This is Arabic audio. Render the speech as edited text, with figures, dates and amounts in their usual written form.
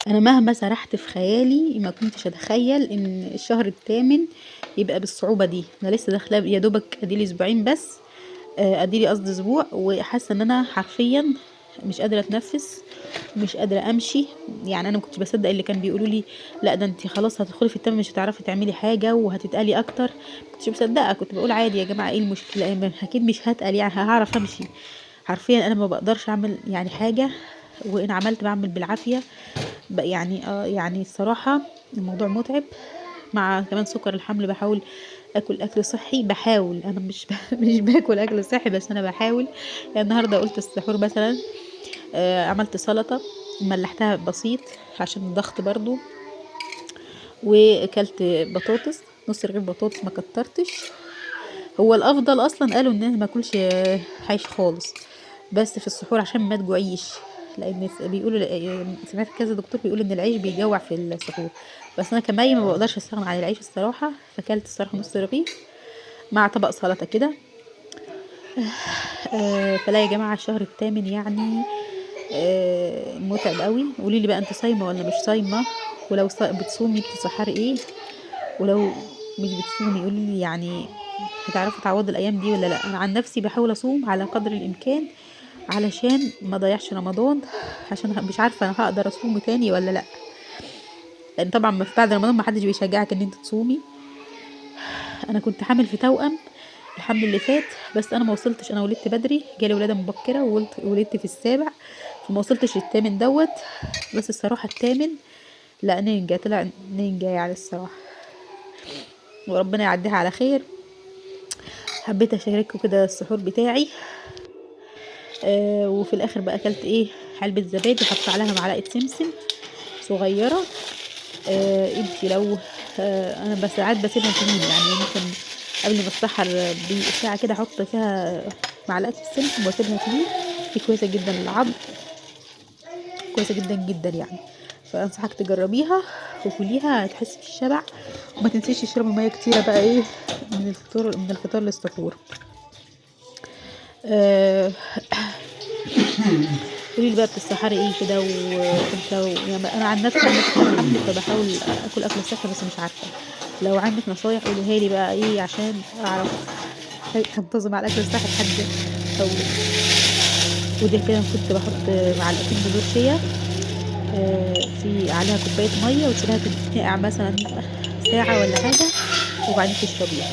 انا مهما سرحت في خيالي ما كنتش اتخيل ان الشهر الثامن يبقى بالصعوبة دي. انا لسه داخله يا دوبك اديلي اسبوعين بس، اديلي قصدي اسبوع، وحاسه ان انا حرفيا مش قادره اتنفس ومش قادره امشي. يعني انا ما كنتش بصدق اللي كان بيقولوا لي لا ده انت خلاص هتدخلي في التامن مش هتعرفي تعملي حاجه وهتتقلي اكتر. ما كنتش مصدقه، كنت بقول عادي يا جماعه ايه المشكله، اكيد مش هتقل يعني هعرف امشي. حرفيا انا ما بقدرش اعمل يعني حاجه، وان عملت بعمل بالعافيه. يعني يعني الصراحه الموضوع متعب. مع كمان سكر الحمل بحاول اكل اكل صحي، بحاول انا مش مش باكل اكل صحي بس انا بحاول. يعني النهارده قلت السحور مثلا عملت سلطه ملحتها بسيط عشان الضغط برضو، واكلت بطاطس نص رغيف بطاطس ما كترتش. هو الافضل اصلا قالوا ان انا ما اكلش عيش خالص بس في السحور عشان ما تجوعيش، لان بيقولوا سمعت كذا دكتور بيقول ان العيش بيجوع في السحور. بس انا كمية ما بقدرش استغنى عن العيش الصراحه، فاكلت الصراحه نص رغيف مع طبق سلطه كده. فلا يا جماعه الشهر الثامن يعني متعب قوي. قولي لي بقى انت صايمه ولا مش صايمه؟ ولو بتصومي بتسحري ايه؟ ولو مش بتصومي قولي لي يعني هتعرفي تعوضي الايام دي ولا لا؟ انا عن نفسي بحاول اصوم على قدر الامكان علشان ما ضيعش رمضان، عشان مش عارفه انا هقدر اصوم تاني ولا لا. لان طبعا في بعد رمضان ما حدش بيشجعك ان انت تصومي. انا كنت حامل في توأم الحمل اللي فات، بس انا ما وصلتش، انا ولدت بدري جالي ولاده مبكره وولدت في السابع، فما وصلتش للثامن دوت. بس الصراحه الثامن لا نينجا، طلع نينجا يعني الصراحه، وربنا يعديها على خير. حبيت اشارككم كده السحور بتاعي. وفي الاخر بقى اكلت ايه؟ علبه زبادي حط عليها معلقه سمسم صغيره. انتي لو انا بس ساعات بسيبها تلين، يعني ممكن قبل ما اتسحر بساعه كده احط فيها معلقه السمسم واسيبها تلين. دي كويسه جدا للعظم، كويسه جدا جدا يعني. فانصحك تجربيها وكليها هتحسي بالشبع. وما تنسيش تشربي ميه كتيره بقى ايه من الفطار للسحور. آه قولي لي بقى بتسحري ايه كده؟ وانت لو يعني انا عن نفسي لما كنت حمل فبحاول اكل اكل صحي بس مش عارفه. لو عندك نصايح قوليها لي بقى ايه عشان اعرف انتظم على الاكل الصحي لحد اولد. ودي كده كنت بحط معلقتين بذور شيا في عليها كوبايه ميه وتسيبها تنقع مثلا ساعه ولا حاجه وبعدين تشربيها.